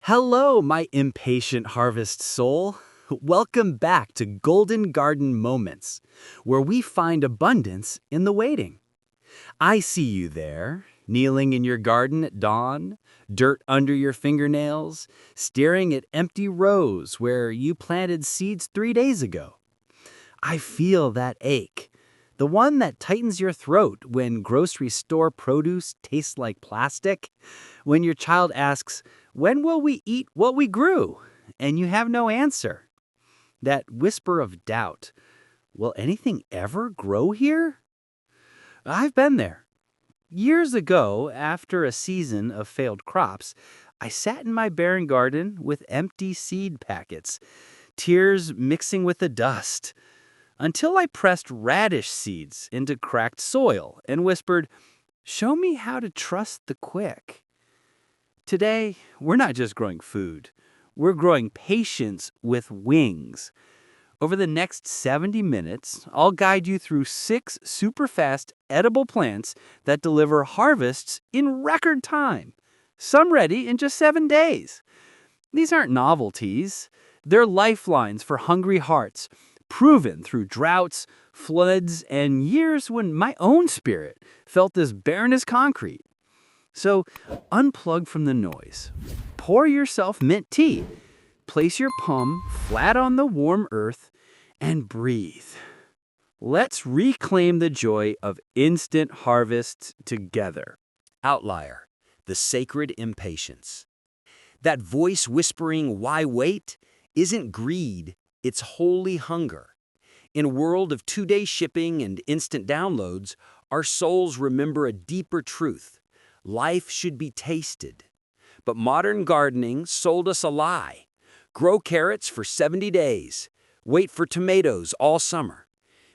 Hello, my impatient harvest soul. Welcome back to Golden Garden Moments, where we find abundance in the waiting. I see you there, kneeling in your garden at dawn, dirt under your fingernails, staring at empty rows where you planted seeds 3 days ago. I feel that ache, the one that tightens your throat when grocery store produce tastes like plastic, when your child asks, "When will we eat what we grew?" and you have no answer. That whisper of doubt, will anything ever grow here? I've been there. Years ago, after a season of failed crops, I sat in my barren garden with empty seed packets, tears mixing with the dust, until I pressed radish seeds into cracked soil and whispered, "Show me how to trust the quick." Today, we're not just growing food. We're growing patience with wings. Over the next 70 minutes, I'll guide you through 6 super fast edible plants that deliver harvests in record time. Some ready in just 7 days. These aren't novelties. They're lifelines for hungry hearts, proven through droughts, floods, and years when my own spirit felt as barren as concrete. So, unplug from the noise. Pour yourself mint tea. Place your palm flat on the warm earth and breathe. Let's reclaim the joy of instant harvests together. Outlier, the sacred impatience. That voice whispering, "Why wait?" isn't greed, it's holy hunger. In a world of 2-day shipping and instant downloads, our souls remember a deeper truth. Life should be tasted. But modern gardening sold us a lie. Grow carrots for 70 days. Wait for tomatoes all summer.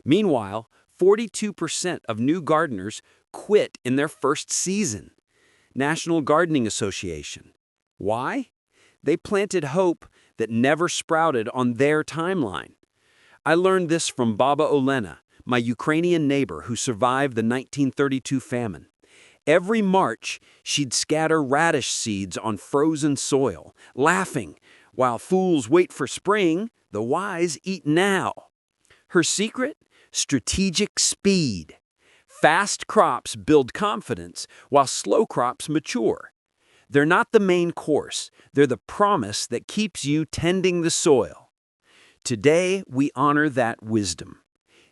Meanwhile, 42% of new gardeners quit in their first season. National Gardening Association. Why? They planted hope that never sprouted on their timeline. I learned this from Baba Olena, my Ukrainian neighbor who survived the 1932 famine. Every March, she'd scatter radish seeds on frozen soil, laughing, "While fools wait for spring, the wise eat now." Her secret? Strategic speed. Fast crops build confidence, while slow crops mature. They're not the main course, they're the promise that keeps you tending the soil. Today, we honor that wisdom.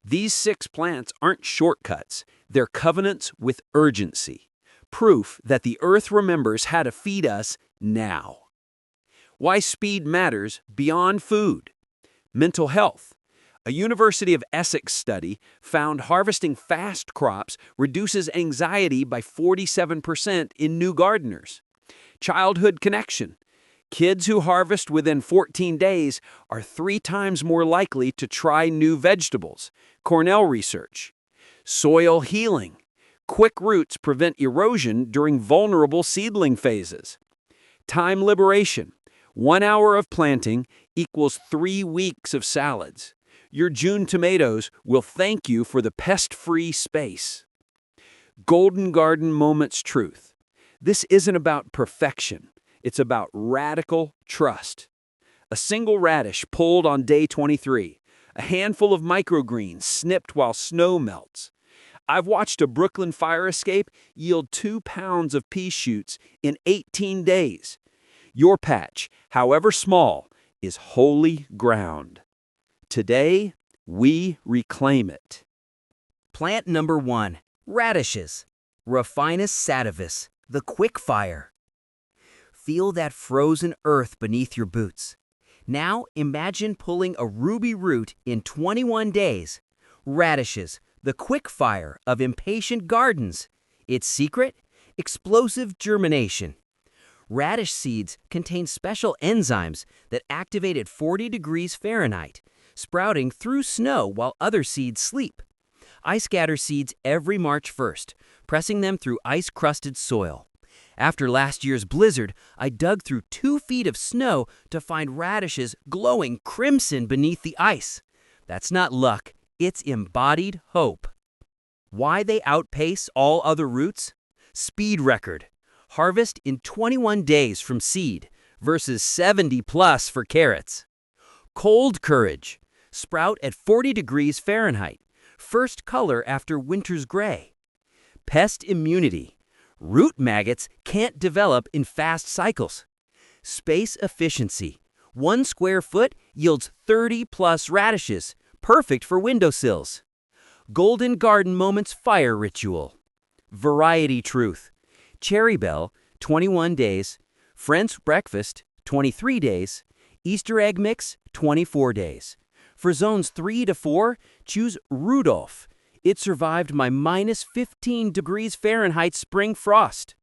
These 6 plants aren't shortcuts, they're covenants with urgency. Proof that the earth remembers how to feed us now. Why speed matters beyond food. Mental health. A University of Essex study found harvesting fast crops reduces anxiety by 47% in new gardeners. Childhood connection. Kids who harvest within 14 days are 3 times more likely to try new vegetables. Cornell research. Soil healing. Quick roots prevent erosion during vulnerable seedling phases. Time liberation. 1 hour of planting equals 3 weeks of salads. Your June tomatoes will thank you for the pest-free space. Golden Garden Moments truth. This isn't about perfection. It's about radical trust. A single radish pulled on day 23. A handful of microgreens snipped while snow melts. I've watched a Brooklyn fire escape yield 2 pounds of pea shoots in 18 days. Your patch, however small, is holy ground. Today, we reclaim it. Plant number 1, radishes. Raphinus sativus, the quick fire. Feel that frozen earth beneath your boots. Now imagine pulling a ruby root in 21 days. Radishes, the quick fire of impatient gardens. Its secret? Explosive germination. Radish seeds contain special enzymes that activate at 40 degrees Fahrenheit, sprouting through snow while other seeds sleep. I scatter seeds every March 1st, pressing them through ice-crusted soil. After last year's blizzard, I dug through 2 feet of snow to find radishes glowing crimson beneath the ice. That's not luck, it's embodied hope. Why they outpace all other roots? Speed record. Harvest in 21 days from seed versus 70 plus for carrots. Cold courage. Sprout at 40 degrees Fahrenheit. First color after winter's gray. Pest immunity. Root maggots can't develop in fast cycles. Space efficiency. 1 square foot yields 30 plus radishes, perfect for windowsills. Golden Garden Moments fire ritual. Variety truth. Cherry bell, 21 days. French breakfast, 23 days. Easter egg mix, 24 days. For zones 3 to 4, choose Rudolph. It survived my minus 15 degrees Fahrenheit spring frost.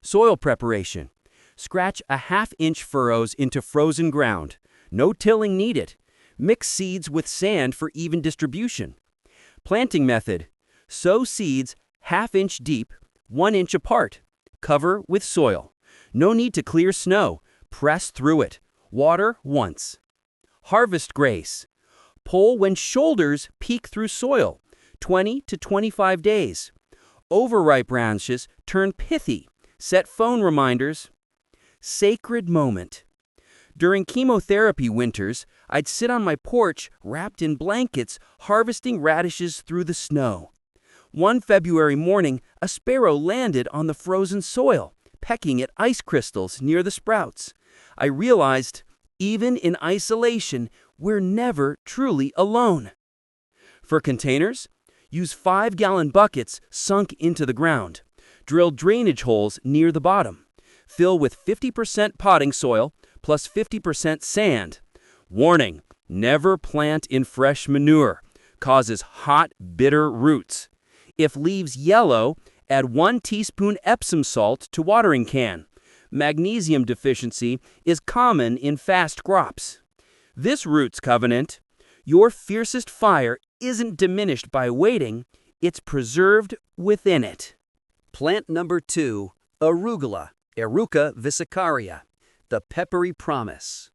Soil preparation. Scratch a ½ inch furrows into frozen ground. No tilling needed. Mix seeds with sand for even distribution. Planting method. Sow seeds ½ inch deep, 1 inch apart. Cover with soil. No need to clear snow. Press through it. Water once. Harvest grace. Pull when shoulders peek through soil. 20 to 25 days. Overripe branches turn pithy. Set phone reminders. Sacred moment. During chemotherapy winters, I'd sit on my porch wrapped in blankets, harvesting radishes through the snow. One February morning, a sparrow landed on the frozen soil, pecking at ice crystals near the sprouts. I realized, even in isolation, we're never truly alone. For containers, use 5-gallon buckets sunk into the ground. Drill drainage holes near the bottom. Fill with 50% potting soil plus 50% sand. Warning, never plant in fresh manure. Causes hot, bitter roots. If leaves yellow, add 1 teaspoon Epsom salt to watering can. Magnesium deficiency is common in fast crops. This roots covenant, your fiercest fire isn't diminished by waiting, it's preserved within it. Plant number 2, Arugula, Eruca vesicaria, the peppery promise.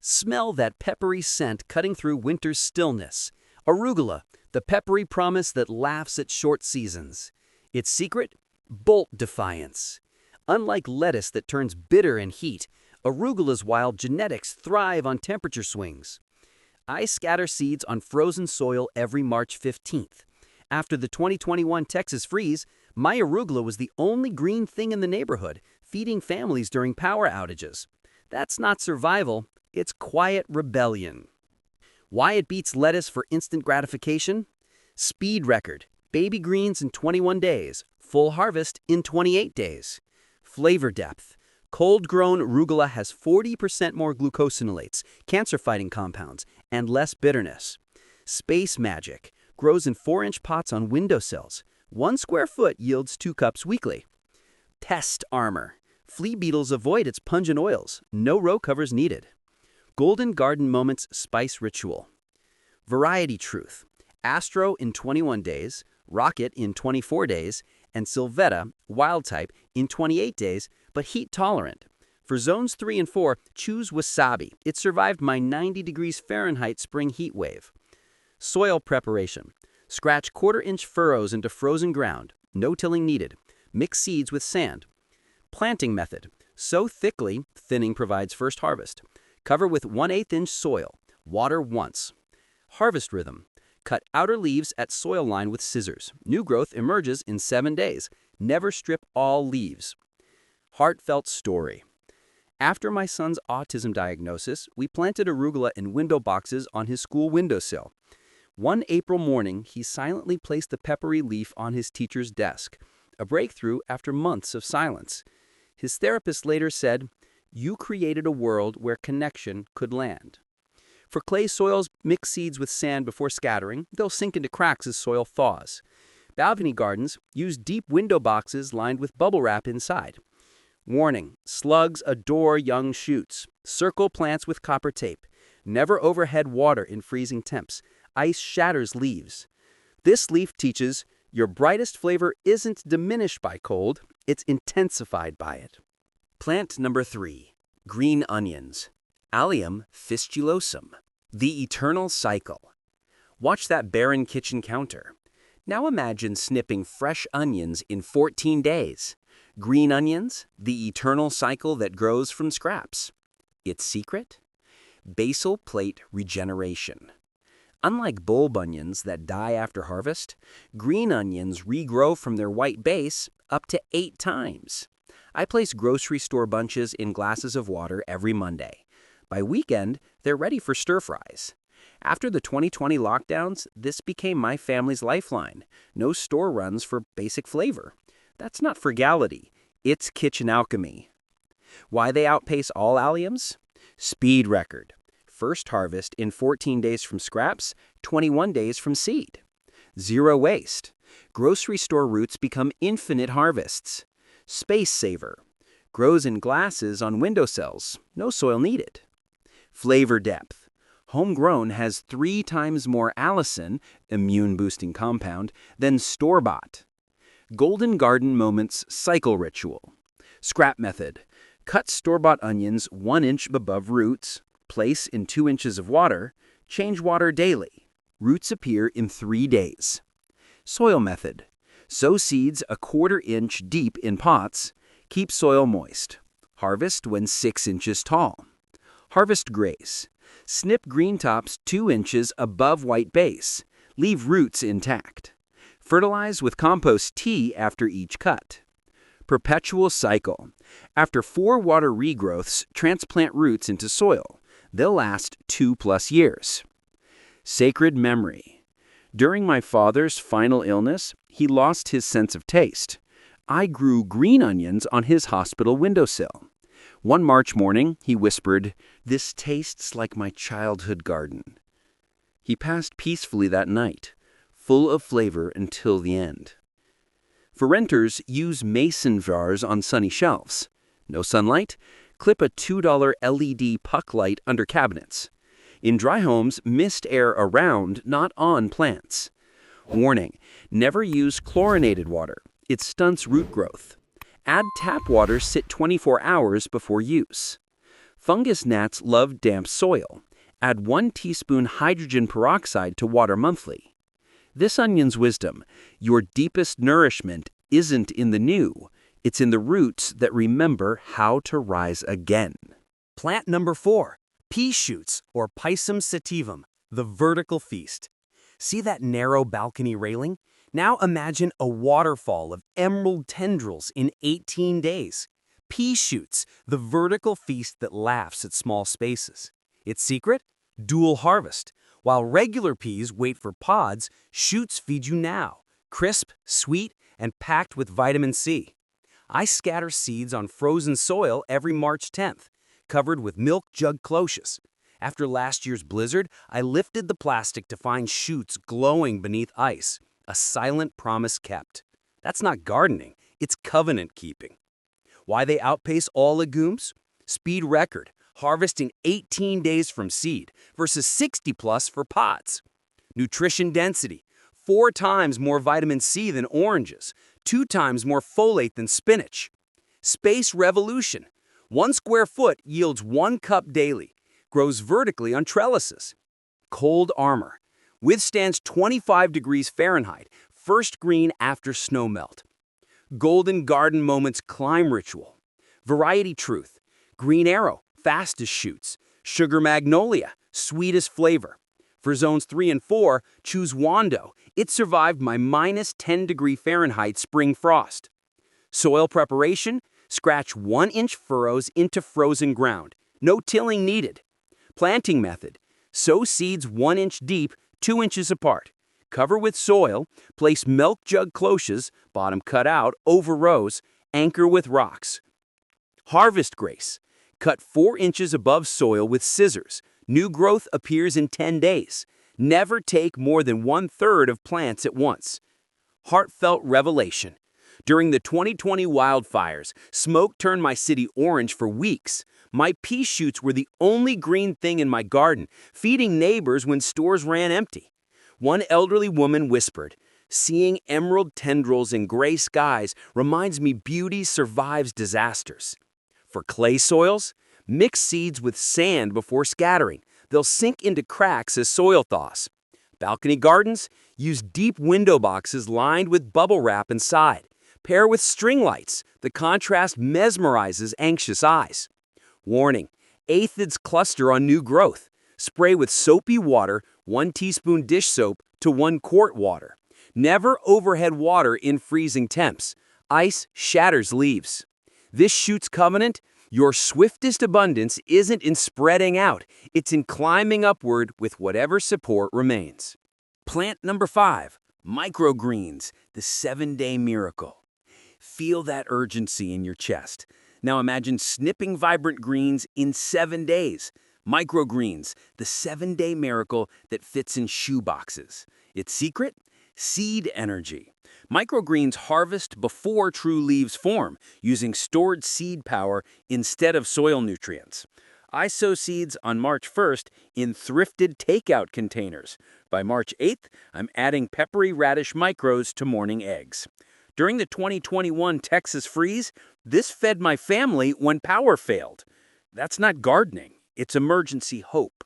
Smell that peppery scent cutting through winter's stillness. Arugula, the peppery promise that laughs at short seasons. Its secret? Bolt defiance. Unlike lettuce that turns bitter in heat, arugula's wild genetics thrive on temperature swings. I scatter seeds on frozen soil every March 15th. After the 2021 Texas freeze, my arugula was the only green thing in the neighborhood, feeding families during power outages. That's not survival, it's quiet rebellion. Why it beats lettuce for instant gratification? Speed record, baby greens in 21 days, full harvest in 28 days. Flavor depth. Cold-grown arugula has 40% more glucosinolates, cancer-fighting compounds, and less bitterness. Space magic. Grows in 4-inch pots on windowsills. 1 square foot yields 2 cups weekly. Pest armor. Flea beetles avoid its pungent oils. No row covers needed. Golden Garden Moments spice ritual. Variety truth. Astro in 21 days, Rocket in 24 days, and Sylvetta, wild type, in 28 days, but heat tolerant. For zones 3 and 4, choose Wasabi. It survived my 90 degrees Fahrenheit spring heat wave. Soil preparation. Scratch 1/4-inch furrows into frozen ground. No tilling needed. Mix seeds with sand. Planting method. Sow thickly, thinning provides first harvest. Cover with 1/8-inch soil. Water once. Harvest rhythm. Cut outer leaves at soil line with scissors. New growth emerges in 7 days. Never strip all leaves. Heartfelt story. After my son's autism diagnosis, we planted arugula in window boxes on his school windowsill. One April morning, he silently placed the peppery leaf on his teacher's desk, a breakthrough after months of silence. His therapist later said, "You created a world where connection could land." For clay soils, mix seeds with sand before scattering. They'll sink into cracks as soil thaws. Balcony gardens use deep window boxes lined with bubble wrap inside. Warning, slugs adore young shoots. Circle plants with copper tape. Never overhead water in freezing temps. Ice shatters leaves. This leaf teaches your brightest flavor isn't diminished by cold, it's intensified by it. Plant number 3, green onions. Allium fistulosum, the eternal cycle. Watch that barren kitchen counter. Now imagine snipping fresh onions in 14 days. Green onions, the eternal cycle that grows from scraps. Its secret? Basal plate regeneration. Unlike bulb onions that die after harvest, green onions regrow from their white base up to 8 times. I place grocery store bunches in glasses of water every Monday. By weekend, they're ready for stir-fries. After the 2020 lockdowns, this became my family's lifeline. No store runs for basic flavor. That's not frugality, it's kitchen alchemy. Why they outpace all alliums? Speed record. First harvest in 14 days from scraps, 21 days from seed. Zero waste. Grocery store roots become infinite harvests. Space saver. Grows in glasses on windowsills, no soil needed. Flavor depth. Homegrown has 3 times more allicin, immune-boosting compound, than store-bought. Golden Garden Moments cycle ritual. Scrap method. Cut store-bought onions 1 inch above roots, place in 2 inches of water, change water daily. Roots appear in 3 days. Soil method. Sow seeds 1/4 inch deep in pots, keep soil moist. Harvest when 6 inches tall. Harvest grace. Snip green tops 2 inches above white base. Leave roots intact. Fertilize with compost tea after each cut. Perpetual cycle. After 4 water regrowths, transplant roots into soil. They'll last 2+ years. Sacred memory. During my father's final illness, he lost his sense of taste. I grew green onions on his hospital windowsill. One March morning, he whispered, "This tastes like my childhood garden." He passed peacefully that night, full of flavor until the end. For renters, use mason jars on sunny shelves. No sunlight? Clip a $2 LED puck light under cabinets. In dry homes, mist air around, not on plants. Warning: never use chlorinated water. It stunts root growth. Add tap water, sit 24 hours before use. Fungus gnats love damp soil. Add 1 teaspoon hydrogen peroxide to water monthly. This onion's wisdom: your deepest nourishment isn't in the new, it's in the roots that remember how to rise again. Plant number 4, Pea Shoots, or Pisum sativum, the vertical feast. See that narrow balcony railing? Now imagine a waterfall of emerald tendrils in 18 days. Pea Shoots, the vertical feast that laughs at small spaces. Its secret? Dual harvest. While regular peas wait for pods, shoots feed you now. Crisp, sweet, and packed with vitamin C. I scatter seeds on frozen soil every March 10th, covered with milk jug cloches. After last year's blizzard, I lifted the plastic to find shoots glowing beneath ice. A silent promise kept. That's not gardening, it's covenant keeping. Why they outpace all legumes? Speed record, harvesting 18 days from seed versus 60+ for pods. Nutrition density, 4 times more vitamin C than oranges, 2 times more folate than spinach. Space revolution, 1 square foot yields 1 cup daily, grows vertically on trellises. Cold armor, withstands 25 degrees Fahrenheit, first green after snowmelt. Golden Garden Moments climb ritual. Variety truth, green arrow, fastest shoots. Sugar magnolia, sweetest flavor. For zones 3 and 4, choose Wando. It survived my -10 degree Fahrenheit spring frost. Soil preparation, scratch 1-inch furrows into frozen ground. No tilling needed. Planting method, sow seeds 1 inch deep, 2 inches apart. Cover with soil, place milk jug cloches, bottom cut out, over rows, anchor with rocks. Harvest grace, cut 4 inches above soil with scissors. New growth appears in 10 days. Never take more than 1/3 of plants at once. Heartfelt revelation. During the 2020 wildfires, smoke turned my city orange for weeks. My pea shoots were the only green thing in my garden, feeding neighbors when stores ran empty. One elderly woman whispered, "Seeing emerald tendrils in gray skies reminds me beauty survives disasters." For clay soils, mix seeds with sand before scattering. They'll sink into cracks as soil thaws. Balcony gardens, use deep window boxes lined with bubble wrap inside. Pair with string lights. The contrast mesmerizes anxious eyes. Warning: Aphids cluster on new growth. Spray with soapy water, 1 teaspoon dish soap to 1 quart water. Never overhead water in freezing temps. Ice shatters leaves. This shoots covenant, your swiftest abundance isn't in spreading out, it's in climbing upward with whatever support remains. Plant number 5, microgreens, the 7-day miracle. Feel that urgency in your chest. Now imagine snipping vibrant greens in 7 days. Microgreens, the 7-day miracle that fits in shoe boxes. Its secret? Seed energy. Microgreens harvest before true leaves form, using stored seed power instead of soil nutrients. I sow seeds on March 1st in thrifted takeout containers. By March 8th, I'm adding peppery radish micros to morning eggs. During the 2021 Texas freeze, this fed my family when power failed. That's not gardening, it's emergency hope.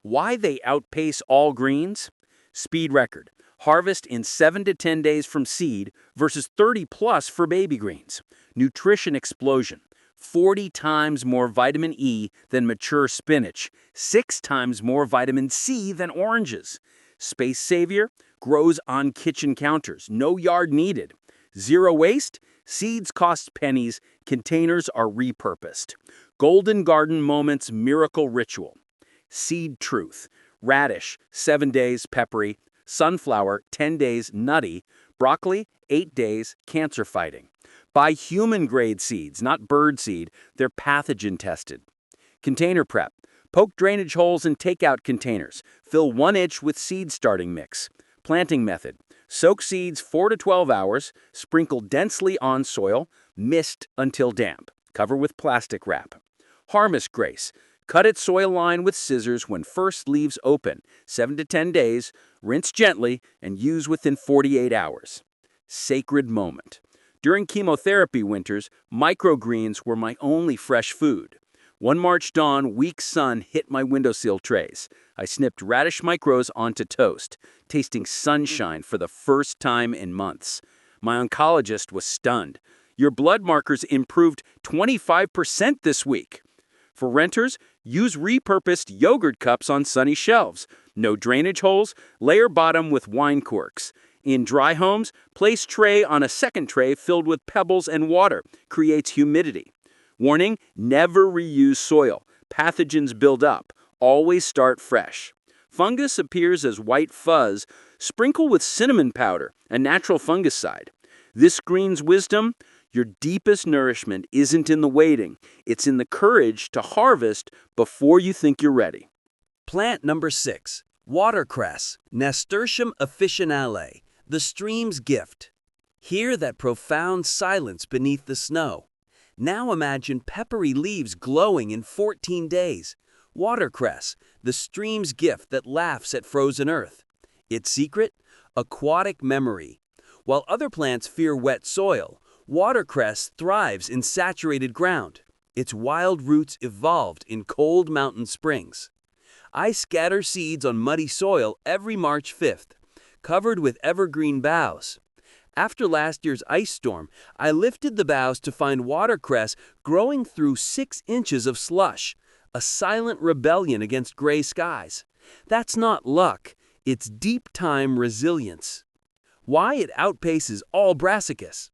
Why they outpace all greens? Speed record. Harvest in 7 to 10 days from seed versus 30 plus for baby greens. Nutrition explosion. 40 times more vitamin E than mature spinach. 6 times more vitamin C than oranges. Space savior. Grows on kitchen counters. No yard needed. Zero waste. Seeds cost pennies. Containers are repurposed. Golden Garden Moments Miracle Ritual. Seed truth. Radish, 7 days, peppery. Sunflower, 10 days, nutty. Broccoli, 8 days, cancer fighting. Buy human-grade seeds, not bird seed. They're pathogen-tested. Container prep. Poke drainage holes in takeout containers. Fill 1 inch with seed starting mix. Planting method. Soak seeds 4 to 12 hours. Sprinkle densely on soil. Mist until damp. Cover with plastic wrap. Harvest grace. Cut at soil line with scissors when first leaves open, 7 to 10 days, rinse gently, and use within 48 hours. Sacred moment. During chemotherapy winters, microgreens were my only fresh food. One March dawn, weak sun hit my windowsill trays. I snipped radish micros onto toast, tasting sunshine for the first time in months. My oncologist was stunned. Your blood markers improved 25% this week. For renters, use repurposed yogurt cups on sunny shelves. No drainage holes, layer bottom with wine corks. In dry homes, place tray on a second tray filled with pebbles and water. Creates humidity. Warning, never reuse soil. Pathogens build up. Always start fresh. Fungus appears as white fuzz. Sprinkle with cinnamon powder, a natural fungicide. This green's wisdom? Your deepest nourishment isn't in the waiting, it's in the courage to harvest before you think you're ready. Plant number 6, Watercress, Nasturtium officinale, the stream's gift. Hear that profound silence beneath the snow. Now imagine peppery leaves glowing in 14 days. Watercress, the stream's gift that laughs at frozen earth. Its secret? Aquatic memory. While other plants fear wet soil, watercress thrives in saturated ground. Its wild roots evolved in cold mountain springs. I scatter seeds on muddy soil every March 5th, covered with evergreen boughs. After last year's ice storm, I lifted the boughs to find watercress growing through 6 inches of slush, a silent rebellion against gray skies. That's not luck, it's deep-time resilience. Why it outpaces all brassicas.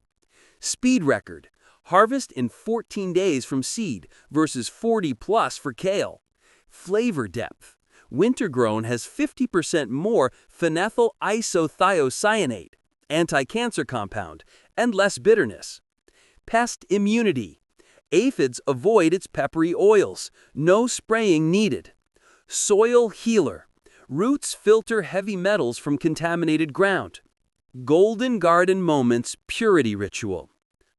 Speed record. Harvest in 14 days from seed versus 40 plus for kale. Flavor depth. Winter-grown has 50% more phenethyl isothiocyanate, anti-cancer compound, and less bitterness. Pest immunity. Aphids avoid its peppery oils. No spraying needed. Soil healer. Roots filter heavy metals from contaminated ground. Golden Garden Moments Purity Ritual.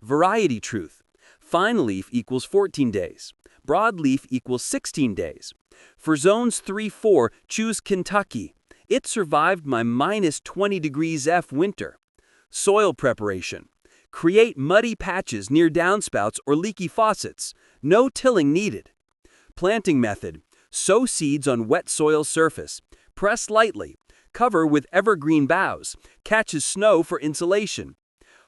Variety truth. Fine leaf equals 14 days. Broadleaf equals 16 days. For zones 3-4, choose Kentucky. It survived my minus 20 degrees F winter. Soil preparation. Create muddy patches near downspouts or leaky faucets. No tilling needed. Planting method. Sow seeds on wet soil surface. Press lightly. Cover with evergreen boughs. Catches snow for insulation.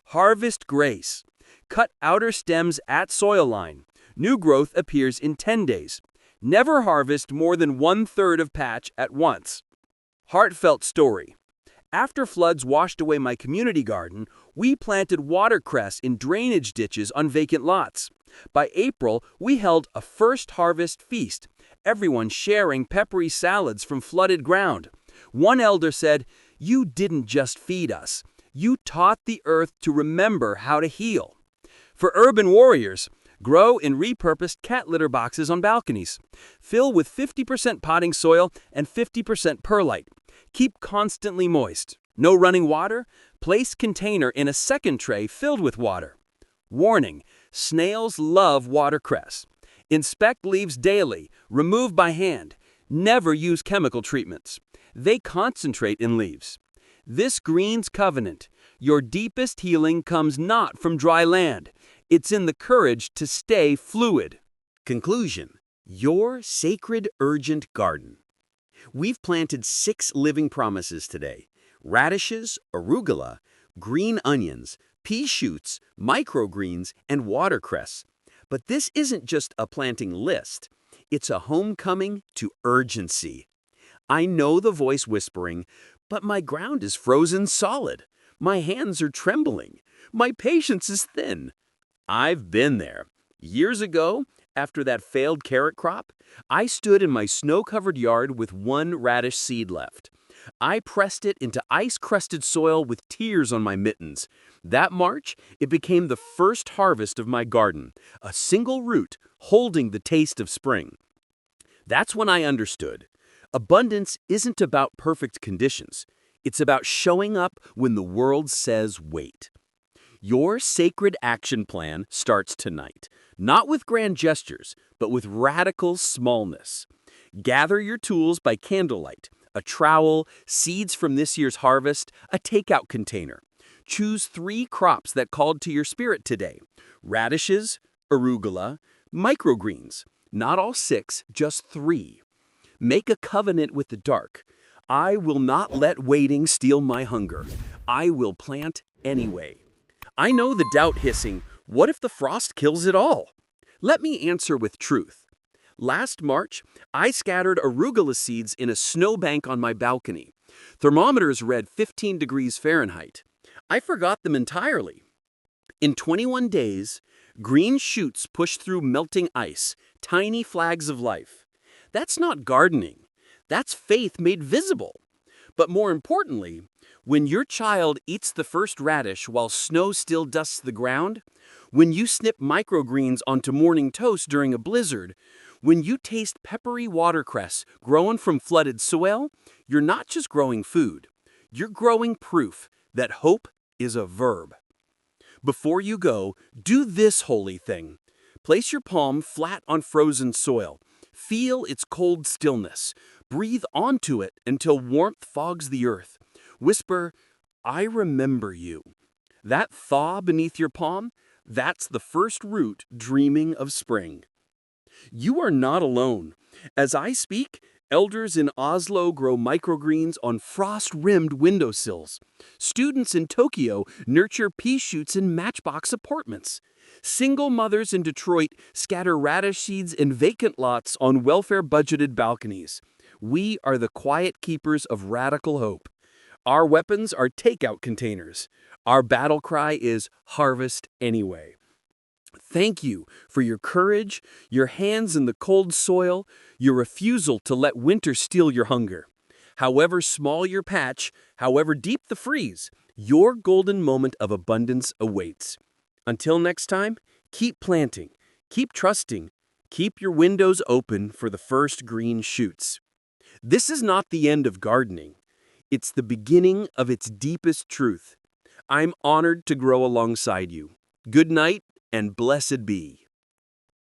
Harvest grace. Cut outer stems at soil line. New growth appears in 10 days. Never harvest more than 1/3 of patch at once. Heartfelt story. After floods washed away my community garden, we planted watercress in drainage ditches on vacant lots. By April, we held a first harvest feast, everyone sharing peppery salads from flooded ground. One elder said, "You didn't just feed us. You taught the earth to remember how to heal." For urban warriors, grow in repurposed cat litter boxes on balconies. Fill with 50% potting soil and 50% perlite. Keep constantly moist. No running water? Place container in a second tray filled with water. Warning: snails love watercress. Inspect leaves daily. Remove by hand. Never use chemical treatments. They concentrate in leaves. This green's covenant. Your deepest healing comes not from dry land. It's in the courage to stay fluid. Conclusion: your sacred urgent garden. We've planted 6 living promises today: radishes, arugula, green onions, pea shoots, microgreens, and watercress. But this isn't just a planting list. It's a homecoming to urgency. I know the voice whispering, but my ground is frozen solid. My hands are trembling. My patience is thin. I've been there. Years ago, after that failed carrot crop, I stood in my snow-covered yard with 1 radish seed left. I pressed it into ice-crusted soil with tears on my mittens. That March, it became the first harvest of my garden, a single root holding the taste of spring. That's when I understood. Abundance isn't about perfect conditions. It's about showing up when the world says wait. Your sacred action plan starts tonight, not with grand gestures, but with radical smallness. Gather your tools by candlelight: a trowel, seeds from this year's harvest, a takeout container. Choose 3 crops that called to your spirit today: radishes, arugula, microgreens. Not all 6, just 3. Make a covenant with the dark. I will not let waiting steal my hunger. I will plant anyway. I know the doubt hissing, what if the frost kills it all? Let me answer with truth. Last March, I scattered arugula seeds in a snowbank on my balcony. Thermometers read 15 degrees Fahrenheit. I forgot them entirely. In 21 days, green shoots pushed through melting ice, tiny flags of life. That's not gardening. That's faith made visible. But more importantly, when your child eats the first radish while snow still dusts the ground, when you snip microgreens onto morning toast during a blizzard, when you taste peppery watercress grown from flooded soil, you're not just growing food. You're growing proof that hope is a verb. Before you go, do this holy thing. Place your palm flat on frozen soil. Feel its cold stillness. Breathe onto it until warmth fogs the earth. Whisper, "I remember you." That thaw beneath your palm, that's the first root dreaming of spring. You are not alone. As I speak, elders in Oslo grow microgreens on frost-rimmed windowsills. Students in Tokyo nurture pea shoots in matchbox apartments. Single mothers in Detroit scatter radish seeds in vacant lots on welfare-budgeted balconies. We are the quiet keepers of radical hope. Our weapons are takeout containers. Our battle cry is harvest anyway. Thank you for your courage, your hands in the cold soil, your refusal to let winter steal your hunger. However small your patch, however deep the freeze, your golden moment of abundance awaits. Until next time, keep planting, keep trusting, keep your windows open for the first green shoots. This is not the end of gardening. It's the beginning of its deepest truth. I'm honored to grow alongside you. Good night and blessed be.